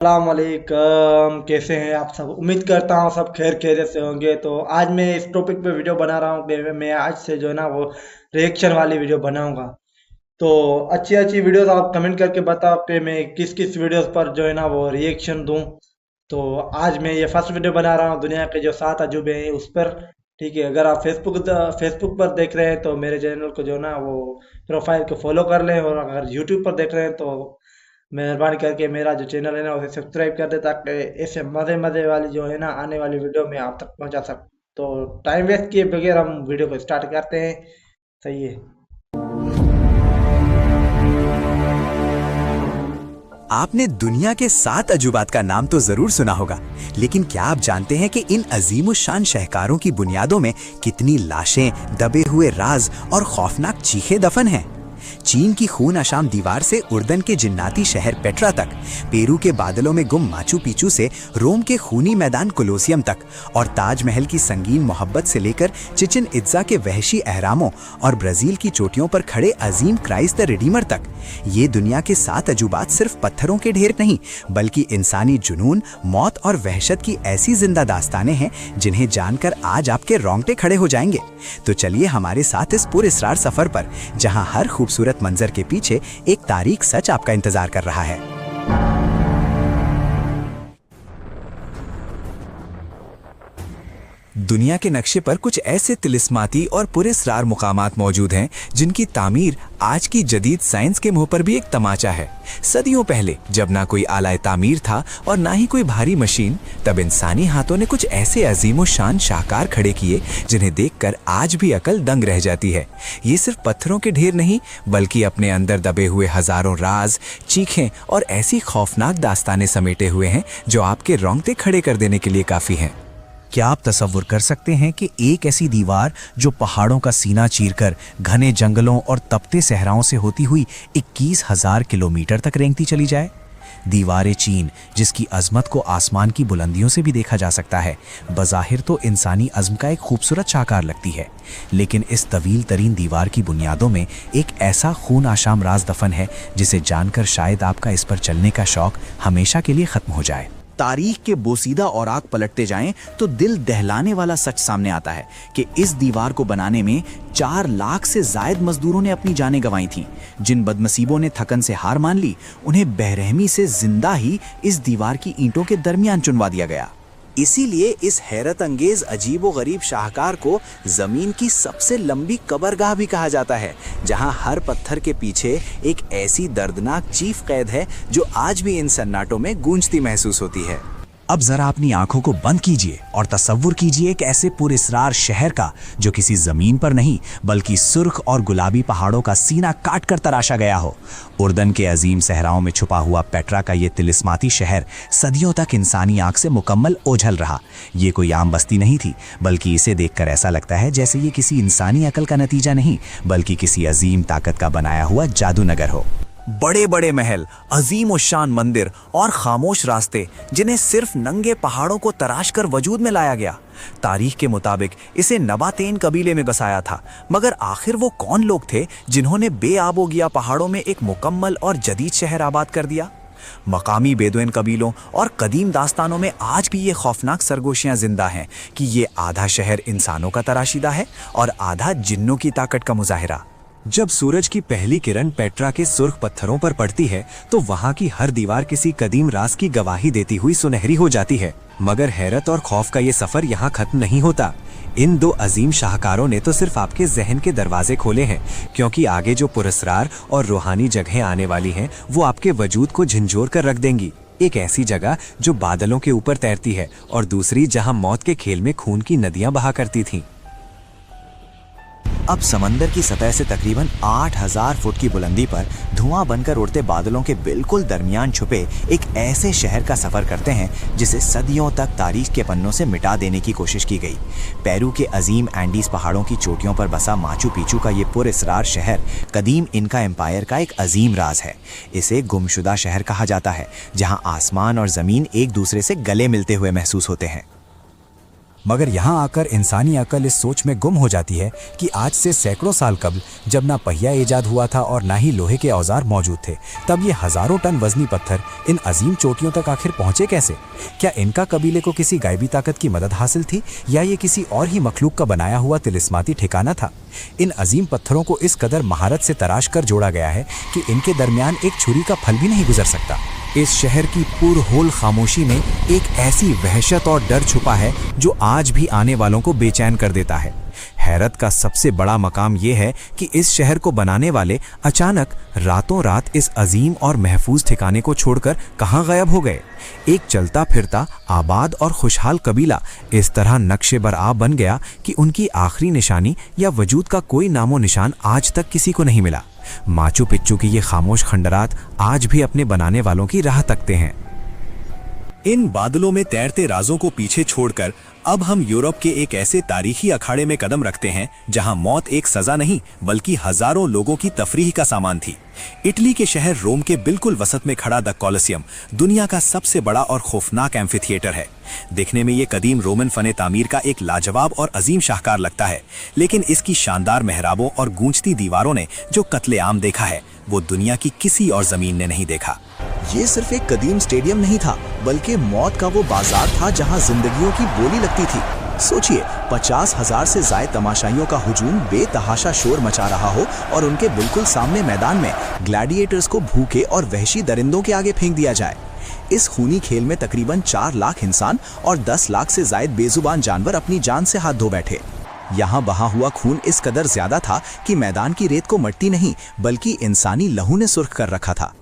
अस्सलामुअलैकुम। कैसे हैं आप सब? उम्मीद करता हूँ सब खैर खैरियत से होंगे। तो आज मैं इस टॉपिक पे वीडियो बना रहा हूँ कि मैं आज से जो है ना वो रिएक्शन वाली वीडियो बनाऊंगा। तो अच्छी अच्छी वीडियोस आप कमेंट करके बताओ कि मैं किस किस वीडियोस पर जो है ना वो रिएक्शन दूं। तो आज मैं ये फर्स्ट वीडियो बना रहा हूँ दुनिया के जो 7 अजूबे हैं उस पर। ठीक है, अगर आप फेसबुक पर देख रहे हैं तो मेरे चैनल को जो है ना वो प्रोफाइल को फॉलो कर लें, और अगर यूट्यूब पर देख रहे हैं तो मेहरबानी करके मेरा जो चैनल है ना उसे सब्सक्राइब कर दे, ताकि ऐसे मज़े मज़े वाली जो है ना आने वाली वीडियो में आप तक पहुंचा सकूं। तो टाइम वेस्ट किए बगैर हम वीडियो को स्टार्ट करते हैं। सही है। आपने दुनिया के 7 अजूबात का नाम तो जरूर सुना होगा, लेकिन क्या आप जानते हैं कि इन अजीमुशान शहकारों की बुनियादों में कितनी लाशें, दबे हुए राज और खौफनाक चीखें दफन हैं? चीन की खून आशाम दीवार से उर्दन के जिन्नाती शहर पेट्रा तक, पेरू के बादलों में गुम माचू पिचू से रोम के खूनी मैदान कोलोसियम तक, और ताजमहल की संगीन मोहब्बत से लेकर चिचिन इत्जा के वहशी अहरामों और ब्राजील की चोटियों पर खड़े अजीम क्राइस्ट द रिडीमर तक, ये दुनिया के 7 अजूबात सिर्फ पत्थरों के ढेर नहीं, बल्कि इंसानी जुनून, मौत और वहशत की ऐसी जिंदा दास्तानें हैं जिन्हें जानकर आज आपके रोंगटे खड़े हो जाएंगे। तो चलिए हमारे साथ इस पुरअसरार सफर पर, जहां हर खूबसूरत मंजर के पीछे एक तारीख सच आपका इंतजार कर रहा है। दुनिया के नक्शे पर कुछ ऐसे तिलिस्माती और पुरअसरार मुकामात मौजूद हैं जिनकी तामीर आज की जदीद साइंस के मुंह पर भी एक तमाचा है। सदियों पहले जब ना कोई आला तामीर था और ना ही कोई भारी मशीन, तब इंसानी हाथों ने कुछ ऐसे अजीम शान शाहकार खड़े किए जिन्हें देखकर आज भी अकल दंग रह जाती है। ये सिर्फ पत्थरों के ढेर नहीं, बल्कि अपने अंदर दबे हुए हजारों राज, चीखें और ऐसी खौफनाक दास्तानें समेटे हुए हैं जो आपके रोंगटे खड़े कर देने के लिए काफी हैं। क्या आप तसव्वुर कर सकते हैं कि एक ऐसी दीवार जो पहाड़ों का सीना चीरकर घने जंगलों और तपते सहराओं से होती हुई 21,000 किलोमीटर तक रेंगती चली जाए? दीवार चीन, जिसकी अजमत को आसमान की बुलंदियों से भी देखा जा सकता है, बज़ाहिर तो इंसानी अज़्म का एक खूबसूरत शाहकार लगती है, लेकिन इस तवील तरीन दीवार की बुनियादों में एक ऐसा खून आशाम राज दफन है जिसे जानकर शायद आपका इस पर चलने का शौक हमेशा के लिए खत्म हो जाए। तारीख के बोसीदा औराक पलटते जाएं तो दिल दहलाने वाला सच सामने आता है कि इस दीवार को बनाने में 4 लाख से जायद मजदूरों ने अपनी जानें गंवाई थीं। जिन बदनसीबों ने थकन से हार मान ली, उन्हें बेरहमी से जिंदा ही इस दीवार की ईंटों के दरमियान चुनवा दिया गया। इसीलिए इस हैरत अंगेज अजीबो गरीब शाहकार को जमीन की सबसे लंबी कबरगाह भी कहा जाता है, जहां हर पत्थर के पीछे एक ऐसी दर्दनाक चीफ कैद है जो आज भी इन सन्नाटों में गूंजती महसूस होती है। अब जरा अपनी आंखों को बंद कीजिए और तसव्वुर कीजिए एक ऐसे पुरअसरार शहर का जो किसी जमीन पर नहीं, बल्कि सुर्ख और गुलाबी पहाड़ों का सीना काट कर तराशा गया हो। उर्दन के अजीम सहराओं में छुपा हुआ पेट्रा का ये तिलिस्माती शहर सदियों तक इंसानी आंख से मुकम्मल ओझल रहा। ये कोई आम बस्ती नहीं थी, बल्कि इसे देखकर ऐसा लगता है जैसे ये किसी इंसानी अकल का नतीजा नहीं, बल्कि किसी अजीम ताकत का बनाया हुआ जादू नगर हो। बड़े बड़े महल, अजीम शान मंदिर और खामोश रास्ते जिन्हें सिर्फ नंगे पहाड़ों को तराश कर वजूद में लाया गया। तारीख के मुताबिक इसे नबातेन कबीले में बसाया था, मगर आखिर वो कौन लोग थे जिन्होंने बेआबोगिया पहाड़ों में एक मुकम्मल और जदीद शहर आबाद कर दिया? मकामी बेदुइन कबीलों और कदीम दास्तानों में आज भी ये खौफनाक सरगोशियां जिंदा हैं कि ये आधा शहर इंसानों का तराशीदा है और आधा जिन्नों की ताकत का मुजाहिरा। जब सूरज की पहली किरण पेट्रा के सुर्ख पत्थरों पर पड़ती है तो वहां की हर दीवार किसी कदीम राज की गवाही देती हुई सुनहरी हो जाती है। मगर हैरत और खौफ का ये सफर यहाँ खत्म नहीं होता। इन 2 अजीम शाहकारों ने तो सिर्फ आपके जहन के दरवाजे खोले हैं, क्योंकि आगे जो पुरअसरार और रूहानी जगहें आने वाली हैं वो आपके वजूद को झंझोर कर रख देंगी। एक ऐसी जगह जो बादलों के ऊपर तैरती है, और दूसरी जहां मौत के खेल में खून की नदियां बहा करती थीं। अब समंदर की सतह से तकरीबन 8,000 फुट की बुलंदी पर धुआं बनकर उड़ते बादलों के बिल्कुल दरमियान छुपे एक ऐसे शहर का सफर करते हैं जिसे सदियों तक तारीख के पन्नों से मिटा देने की कोशिश की गई। पेरू के अजीम एंडीज पहाड़ों की चोटियों पर बसा माचू पिचू का ये पुरअसरार शहर कदीम इनका एम्पायर का एक अजीम राज है। इसे गुमशुदा शहर कहा जाता है, जहाँ आसमान और जमीन एक दूसरे से गले मिलते हुए महसूस होते हैं। मगर यहाँ आकर इंसानी अकल इस सोच में गुम हो जाती है कि आज से सैकड़ों साल कबल, जब ना पहिया ईजाद हुआ था और ना ही लोहे के औजार मौजूद थे, तब ये हजारों टन वजनी पत्थर इन अजीम चोटियों तक आखिर पहुंचे कैसे? क्या इनका कबीले को किसी गायबी ताकत की मदद हासिल थी या ये किसी और ही मखलूक का बनाया हुआ तिलिस्माती ठिकाना था? इन अजीम पत्थरों को इस कदर महारत से तराश कर जोड़ा गया है कि इनके दरमियान एक छुरी का फल भी नहीं गुजर सकता। इस शहर की पुरहोल खामोशी में एक ऐसी वहशत और डर छुपा है जो आज भी आने वालों को बेचैन कर देता है। हैरत का सबसे बड़ा मकाम यह है कि इस शहर को बनाने वाले अचानक रातों रात इस अजीम और महफूज ठिकाने को छोड़कर कहां गायब हो गए। एक चलता फिरता आबाद और खुशहाल कबीला इस तरह नक्शे बरआब बन गया कि उनकी आखिरी निशानी या वजूद का कोई नामो निशान आज तक किसी को नहीं मिला। माचू पिच्चू की ये खामोश खंडरात आज भी अपने बनाने वालों की राह तकते हैं। इन बादलों में तैरते राजों को पीछे छोड़कर अब हम यूरोप के एक ऐसे तारीखी अखाड़े में कदम रखते हैं जहां मौत एक सजा नहीं बल्कि हजारों लोगों की तफरीह का सामान थी। इटली के शहर रोम के बिल्कुल वसत में खड़ा द कॉलोसियम दुनिया का सबसे बड़ा और खौफनाक एम्फी थिएटर है। देखने में ये कदीम रोमन फने तामीर का एक लाजवाब और अजीम शाहकार लगता है, लेकिन इसकी शानदार मेहराबों और गूंजती दीवारों ने जो कत्लेआम देखा है वो दुनिया की किसी और जमीन ने नहीं देखा। ये सिर्फ एक कदीम स्टेडियम नहीं था, बल्कि मौत का वो बाजार था जहां जिंदगियों की बोली लगती थी। सोचिए, 50,000 से ज्यादा तमाशाइयों का हुजूम बेतहाशा शोर मचा रहा हो और उनके बिल्कुल सामने मैदान में ग्लैडिएटर्स को भूखे और वहशी दरिंदों के आगे फेंक दिया जाए। इस खूनी खेल में तकरीबन 4 लाख इंसान और 10 लाख से ज्यादा बेजुबान जानवर अपनी जान से हाथ धो बैठे। यहाँ बहा हुआ खून इस कदर ज्यादा था कि मैदान की रेत को मट्टी नहीं बल्कि इंसानी लहू ने सुर्ख कर रखा था।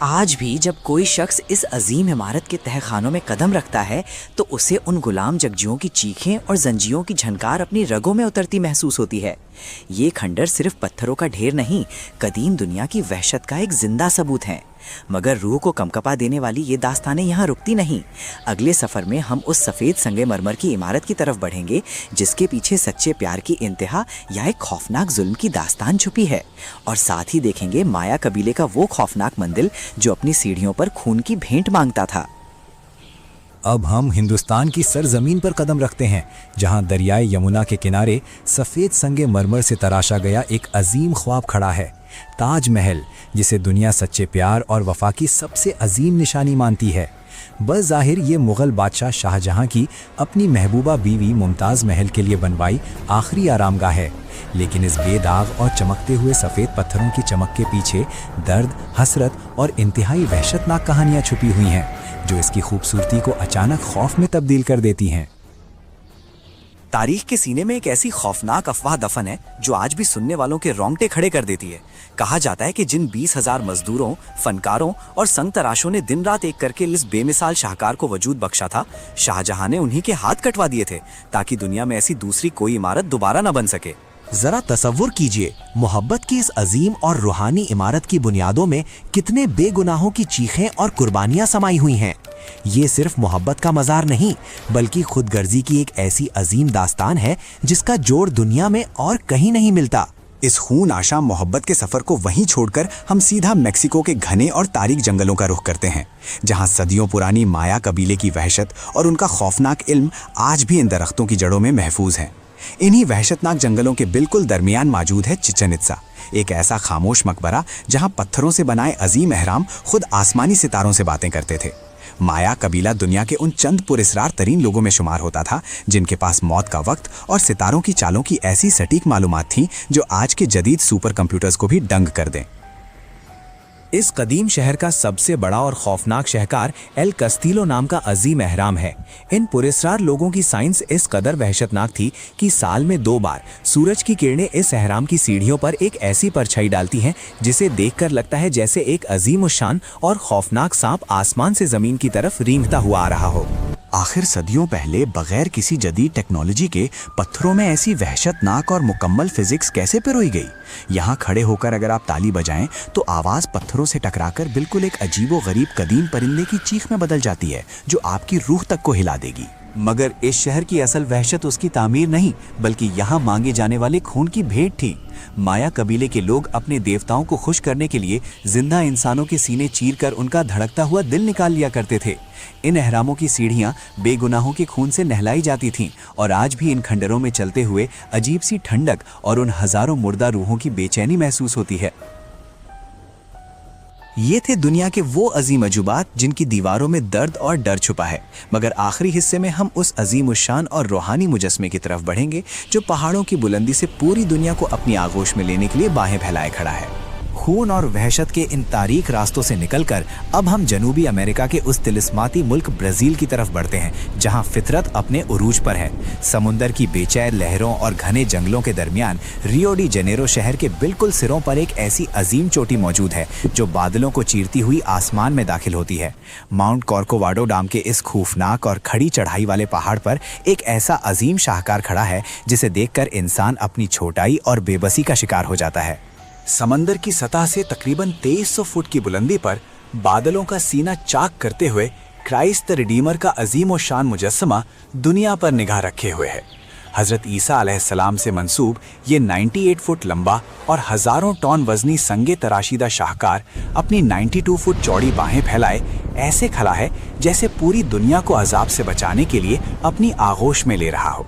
आज भी जब कोई शख्स इस अजीम इमारत के तहखानों में कदम रखता है तो उसे उन गुलाम जगजियों की चीखें और जंजियों की झनकार अपनी रगों में उतरती महसूस होती है। ये खंडर सिर्फ पत्थरों का ढेर नहीं, कदीम दुनिया की वहशत का एक जिंदा सबूत है। मगर रूह को कंपकपा देने वाली ये दास्तानें यहाँ रुकती नहीं। अगले सफ़र में हम उस सफ़ेद संगमरमर की इमारत की तरफ बढ़ेंगे जिसके पीछे सच्चे प्यार की इंतहा या एक खौफनाक जुल्म की दास्तान छुपी है, और साथ ही देखेंगे माया कबीले का वो खौफनाक मंदिर जो अपनी सीढ़ियों पर खून की भेंट मांगता था। अब हम हिंदुस्तान की सरजमीन पर कदम रखते हैं जहां दरियाए यमुना के किनारे सफ़ेद संगमरमर से तराशा गया एक अजीम ख्वाब खड़ा है, ताजमहल, जिसे दुनिया सच्चे प्यार और वफा की सबसे अजीम निशानी मानती है। बज़ाहिर ये मुग़ल बादशाह शाहजहां की अपनी महबूबा बीवी मुमताज़ महल के लिए बनवाई आखिरी आरामगाह है, लेकिन इस बेदाग और चमकते हुए सफ़ेद पत्थरों की चमक के पीछे दर्द, हसरत और इंतहाई वहशतनाक कहानियाँ छुपी हुई हैं जो इसकी खूबसूरती को अचानक खौफ में तब्दील कर देती हैं। तारीख के सीने में एक ऐसी खौफनाक अफवाह दफन है जो आज भी सुनने वालों के रोंगटे खड़े कर देती है। कहा जाता है कि जिन 20,000 मजदूरों, फनकारों और संग तराशों ने दिन रात एक करके इस बेमिसाल शाहकार को वजूद बख्शा था, शाहजहां ने उन्हीं के हाथ कटवा दिए थे ताकि दुनिया में ऐसी दूसरी कोई इमारत दोबारा न बन सके। जरा तसव्वुर कीजिए, मोहब्बत की इस अजीम और रूहानी इमारत की बुनियादों में कितने बेगुनाहों की चीखें और कुर्बानियां समाई हुई हैं। ये सिर्फ मोहब्बत का मज़ार नहीं बल्कि खुदगर्जी की एक ऐसी अजीम दास्तान है जिसका जोड़ दुनिया में और कहीं नहीं मिलता। इस खून आशा मोहब्बत के सफ़र को वहीं छोड़कर हम सीधा मेक्सिको के घने और तारीक जंगलों का रुख करते हैं, जहां सदियों पुरानी माया कबीले की वहशत और उनका खौफनाक इल्म आज भी इन दरख्तों की जड़ों में महफूज है। इन्हीं वहशतनाक जंगलों के बिल्कुल दरमियान मौजूद है चिचेन इत्जा, एक ऐसा खामोश मकबरा जहां पत्थरों से बनाए अजीम अहराम खुद आसमानी सितारों से बातें करते थे। माया कबीला दुनिया के उन चंद पुरस्रार तरीन लोगों में शुमार होता था जिनके पास मौत का वक्त और सितारों की चालों की ऐसी सटीक मालूमात थी जो आज के जदीद सुपर कंप्यूटर्स को भी दंग कर दें। इस कदीम शहर का सबसे बड़ा और खौफनाक शहकार एल कस्तीलो नाम का अजीम अहराम है। इन पुरस्रार लोगों की साइंस इस कदर वहशतनाक थी कि साल में 2 बार सूरज की किरणें इस अहराम की सीढ़ियों पर एक ऐसी परछाई डालती हैं जिसे देखकर लगता है जैसे एक अजीम शान और खौफनाक सांप आसमान से जमीन की तरफ रेंगता हुआ आ रहा हो। आखिर सदियों पहले बगैर किसी जदीद टेक्नोलॉजी के पत्थरों में ऐसी वहशतनाक और मुकम्मल फिजिक्स कैसे पिरोई गई? यहाँ खड़े होकर अगर आप ताली बजाएं तो आवाज़ पत्थरों से टकराकर बिल्कुल एक अजीबो गरीब कदीम परिंदे की चीख में बदल जाती है जो आपकी रूह तक को हिला देगी। मगर इस शहर की असल वहशत उसकी तामीर नहीं, बल्कि यहाँ मांगे जाने वाले खून की भेंट थी। माया कबीले के लोग अपने देवताओं को खुश करने के लिए जिंदा इंसानों के सीने चीरकर उनका धड़कता हुआ दिल निकाल लिया करते थे। इन एहरामों की सीढ़ियां बेगुनाहों के खून से नहलाई जाती थीं और आज भी इन खंडरों में चलते हुए अजीब सी ठंडक और उन हजारों मुर्दा रूहों की बेचैनी महसूस होती है। ये थे दुनिया के वो अजीम अजूबात जिनकी दीवारों में दर्द और डर छुपा है। मगर आखिरी हिस्से में हम उस अजीम उशान और रूहानी मुजस्मे की तरफ बढ़ेंगे जो पहाड़ों की बुलंदी से पूरी दुनिया को अपनी आगोश में लेने के लिए बाहें फैलाए खड़ा है। खून और वहशत के इन तारीख रास्तों से निकलकर अब हम जनूबी अमेरिका के उस तिलिस्माती मुल्क ब्राजील की तरफ बढ़ते हैं, जहां फितरत अपने उरूज पर है। समुंदर की बेचैन लहरों और घने जंगलों के दरमियान रियो डी जेनेरो शहर के बिल्कुल सिरों पर एक ऐसी अजीम चोटी मौजूद है जो बादलों को चीरती हुई आसमान में दाखिल होती है। माउंट कॉर्कोवाडो डाम के इस खौफनाक और खड़ी चढ़ाई वाले पहाड़ पर एक ऐसा अजीम शाहकार खड़ा है जिसे देखकर इंसान अपनी छोटाई और बेबसी का शिकार हो जाता है। समंदर की सतह से तकरीबन 2300 फुट की बुलंदी पर बादलों का सीना चाक करते हुए क्राइस्ट द रिडीमर का अजीम और शान मुजस्समा दुनिया पर निगाह रखे हुए है। हजरत ईसा अलैहिस्सलाम से मंसूब ये 98 फुट लंबा और हजारों टन वजनी संगे तराशीदा शाहकार अपनी 92 फुट चौड़ी बाहें फैलाए ऐसे खड़ा है जैसे पूरी दुनिया को अजाब से बचाने के लिए अपनी आगोश में ले रहा हो।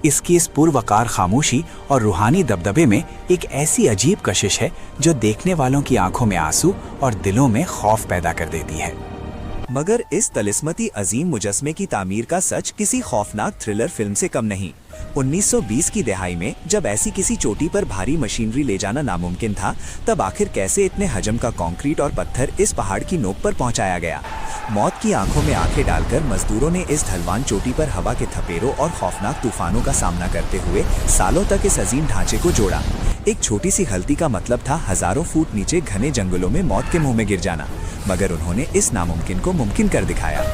इसकी इस पुरवकार खामोशी और रूहानी दबदबे में एक ऐसी अजीब कशिश है जो देखने वालों की आंखों में आंसू और दिलों में खौफ पैदा कर देती है। मगर इस तलिस्मती अजीम मुजस्मे की तामीर का सच किसी खौफनाक थ्रिलर फिल्म से कम नहीं। 1920 की दहाई में जब ऐसी किसी चोटी पर भारी मशीनरी ले जाना नामुमकिन था, तब आखिर कैसे इतने हजम का कंक्रीट और पत्थर इस पहाड़ की नोक पर पहुंचाया गया। मौत की आंखों में आंखें डालकर मजदूरों ने इस ढलवान चोटी पर हवा के थपेरों और खौफनाक तूफानों का सामना करते हुए सालों तक इस अजीम ढांचे को जोड़ा। एक छोटी सी गलती का मतलब था हजारों फुट नीचे घने जंगलों में मौत के मुंह में गिर जाना, मगर उन्होंने इस नामुमकिन को मुमकिन कर दिखाया।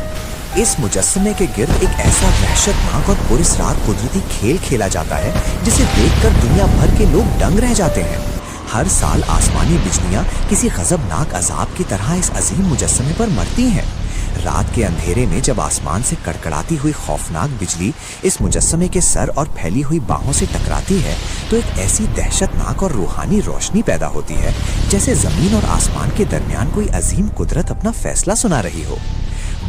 इस मुजस्समे के गिर्द एक ऐसा वहशतनाक और पुरस्रार कुदरती खेल खेला जाता है जिसे देखकर दुनिया भर के लोग दंग रह जाते हैं। हर साल आसमानी बिजलियां किसी गजबनाक अजाब की तरह इस अजीम मुजस्समे पर मरती हैं। रात के अंधेरे में जब आसमान से कड़कड़ाती हुई खौफनाक बिजली इस मुजस्समे के सर और फैली हुई बाहों से टकराती है तो एक ऐसी दहशतनाक और रूहानी रोशनी पैदा होती है जैसे जमीन और आसमान के दरमियान कोई अजीम कुदरत अपना फैसला सुना रही हो।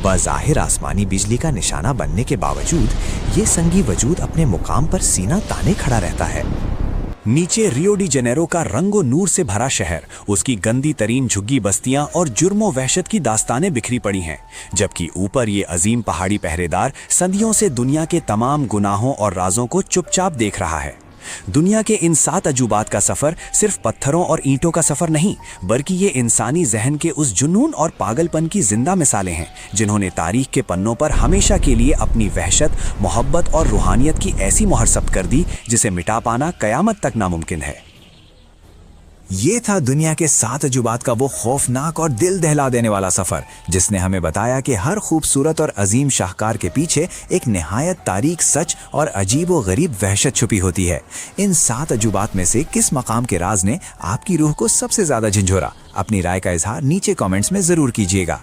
बज़ाहिर आसमानी बिजली का निशाना बनने के बावजूद ये संगी वजूद अपने मुकाम पर सीना ताने खड़ा रहता है। नीचे रियो डी जेनेरो का रंगो नूर से भरा शहर, उसकी गंदी तरीन झुग्गी बस्तियां और जुर्मो वहशत की दास्तानें बिखरी पड़ी हैं, जबकि ऊपर ये अजीम पहाड़ी पहरेदार सदियों से दुनिया के तमाम गुनाहों और राजों को चुपचाप देख रहा है। दुनिया के इन 7 अजूबात का सफर सिर्फ पत्थरों और ईंटों का सफर नहीं, बल्कि ये इंसानी जहन के उस जुनून और पागलपन की जिंदा मिसालें हैं जिन्होंने तारीख के पन्नों पर हमेशा के लिए अपनी वहशत, मोहब्बत और रूहानियत की ऐसी मोहर सब्त कर दी जिसे मिटा पाना कयामत तक नामुमकिन है। ये था दुनिया के 7 अजूबात का वो खौफनाक और दिल दहला देने वाला सफर जिसने हमें बताया कि हर खूबसूरत और अजीम शाहकार के पीछे एक निहायत तारीख सच और अजीब व गरीब वहशत छुपी होती है। इन 7 अजूबात में से किस मकाम के राज ने आपकी रूह को सबसे ज्यादा झंझोरा? अपनी राय का इजहार नीचे कमेंट्स में जरूर कीजिएगा।